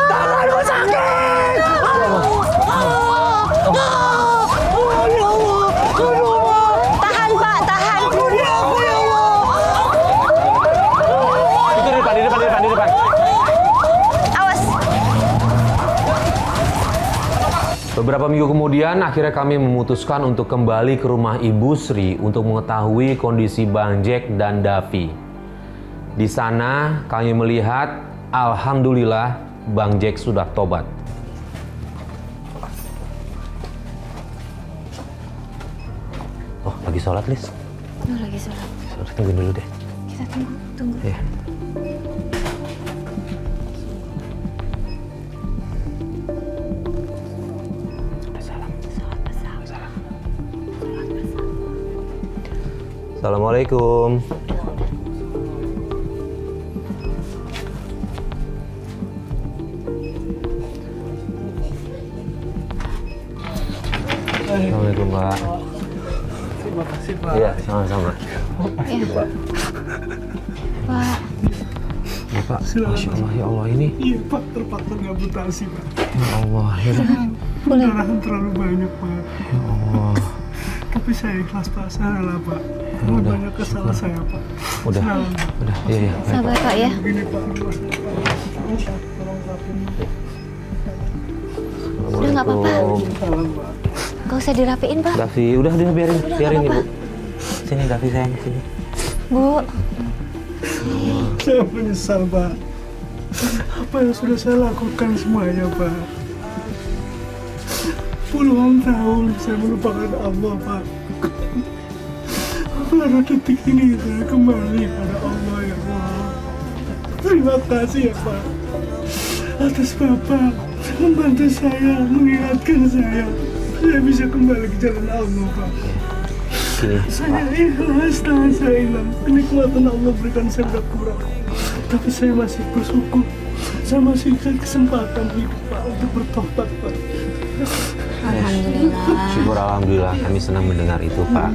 Tanganku sakit. Tahan Pak, tahan. Itu di depan. Awas. Beberapa minggu kemudian, akhirnya kami memutuskan untuk kembali ke rumah Ibu Sri untuk mengetahui kondisi Bang Jack dan Davi. Di sana, kami melihat, alhamdulillah, Bang Jack sudah tobat. Oh, lagi sholat, Lis. Lagi sholat. Tungguin dulu deh. Kita tunggu. Iya. Assalamualaikum. Assalamualaikum Pak. Terima kasih Pak. Iya, sama-sama. Pak, Ya Pak, Masya Allah, ya Allah ini. Iya Pak, terpaksa amputasi Pak. Ya Allah, ya Pendarahan terlalu banyak Pak. Ya Allah. Tapi saya ikhlas Pak, saya rela Pak. Terlalu udah, banyak kesalahan saya Pak. Udah, Salam, Pak. udah, iya. sabar Pak ya. Begini Pak, tolong rapin. Udah nggak apa-apa. Salam Pak. Gak usah dirapiin Pak. Davi, udah biarin Ibu. Sini Davi sayang, sini. Bu, Saya menyesal Pak. Apa yang sudah saya lakukan semuanya Pak. Puluhan tahun saya melupakan Allah Pak. Pada detik ini saya kembali pada Allah ya Allah. Terima kasih ya Pak. Atas Bapak membantu saya, mengingatkan saya. Saya bisa kembali ke jalan Allah Pak. Saya ikhlas, tangan saya hilang. Kenikmatan Allah berikan saya sudah kurang. Tapi saya masih bersyukur. Saya masih diberi kesempatan hidup Pak untuk bertobat Pak. alhamdulillah. Syukur alhamdulillah, kami senang mendengar itu Pak.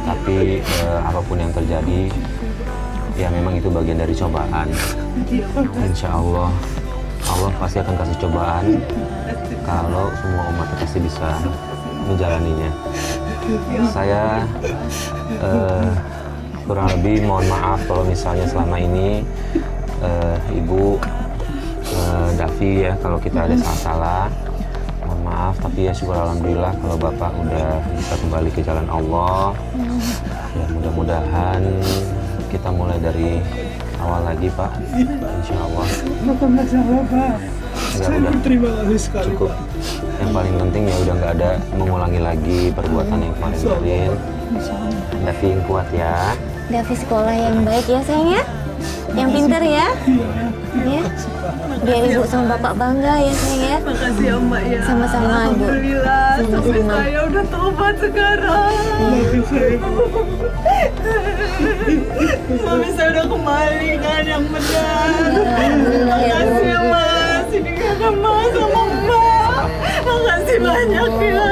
Tapi apapun yang terjadi, ya memang itu bagian dari cobaan. Insya Allah, Allah pasti akan kasih cobaan. kalau semua umat pasti bisa menjalaninya. Saya kurang lebih mohon maaf kalau misalnya selama ini Ibu Davi ya, kalau kita ada salah-salah, mohon maaf. Tapi ya syukur alhamdulillah kalau Bapak udah bisa kembali ke jalan Allah. Ya mudah-mudahan kita mulai dari awal lagi Pak, insya Allah. Bapak nggak salah Pak. Ya Saya udah berterima kasih sekali cukup. Pak. Yang paling penting ya udah nggak ada mengulangi lagi perbuatan yang kemarin-kemarin. Davi yang kuat ya. Davi sekolah yang baik ya sayang ya. Yang pintar ya. Ya. Biar ibu sama bapak bangga ya sayang ya. Makasih ya Mbak ya. Sama-sama ibu. Alhamdulillah, suami saya udah tobat sekarang. Suami saya udah kembali kan yang benar. Alhamdulillah ya bu. Makasih ya Mas, ini karena Mas sama Mbak. Makasih banyak ya.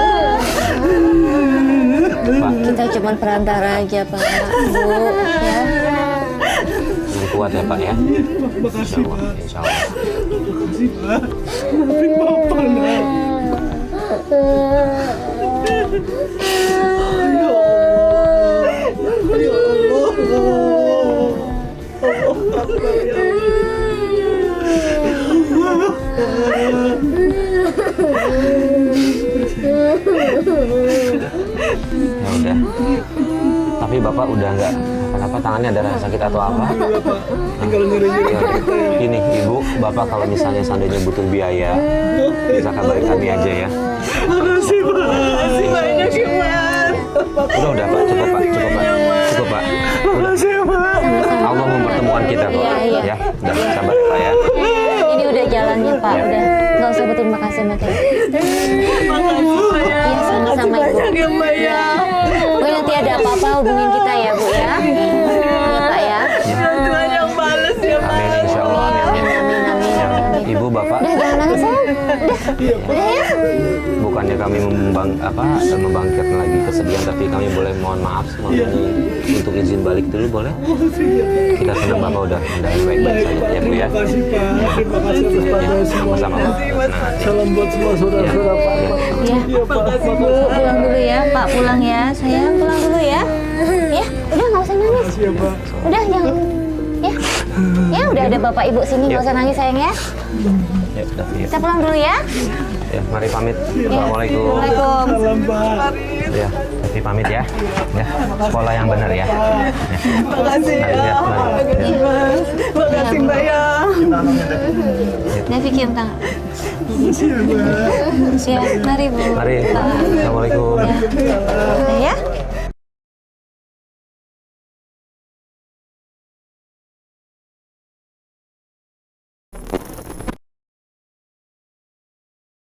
Pak, Kita cuma perantara aja pak, bu ya. yang kuat ya Pak ya. Makasih Pak. Insya Allah. Makasih Pak. Maafin Bapak nak. Ya udah. Tapi Bapak udah nggak apa-apa, tangannya ada rasa sakit atau apa? Tinggal nyeri-nyeri kita ya. Ini Ibu, Bapak kalau misalnya seandainya butuh biaya, bisa kabarin kami aja ya. Makasih Pak. Makasih banyak ya Mas. Udah Pak, cukup Pak, cukup Pak, cukup Pak. Udah. Makasih ya Pak. Allah mempertemukan kita kok. Iya, iya. Ya, udah sabar ya, Pak ya. Ini udah jalannya pak, udah nggak usah berterima kasih sama kita. Makasih Mbak ya. Iya sama-sama ibu. Banyak ya Mbak ya. Bu nanti ada apa-apa hubungin kita ya bu ya. Iya pak ya. Tuhan yang balas ya Mas. Amin, insya Allah. Amin, amin. Amin amin Ya, amin. Ibu, Bapak, Udah jangan nangis sayang. Udah ya. bukannya kami membangkitkan lagi kesedihan, tapi kami boleh mohon maaf semuanya untuk izin balik dulu boleh? Kita senang Bapak udah baik-baik saja ya Bu ya. Terima kasih Pak. Terima kasih atas pada semua. Sama-sama Pak. Senang hati. Salam buat semua saudara-saudara Pak. Ya. Iya Pak. Bu pulang dulu ya pak, pulang ya sayang, pulang dulu ya. Ya udah nggak usah nangis. Makasih ya Pak. Udah jangan. Ya. Ya udah ada bapak ibu sini nggak usah nangis sayang ya. Ya, udah, ya. Kita pulang dulu ya. Ya, mari pamit. Assalamualaikum. Waalaikumsalam. Salam Pak. Ya, tapi pamit ya. Ya, sekolah yang benar ya. Makasih Mari, ya. ya, mari. Makasih Mas. Makasih Mbak ya. Davi kirim tangan. Makasih ya Pak. Ya, mari bu. Mari. Assalamualaikum. Ya. Ya.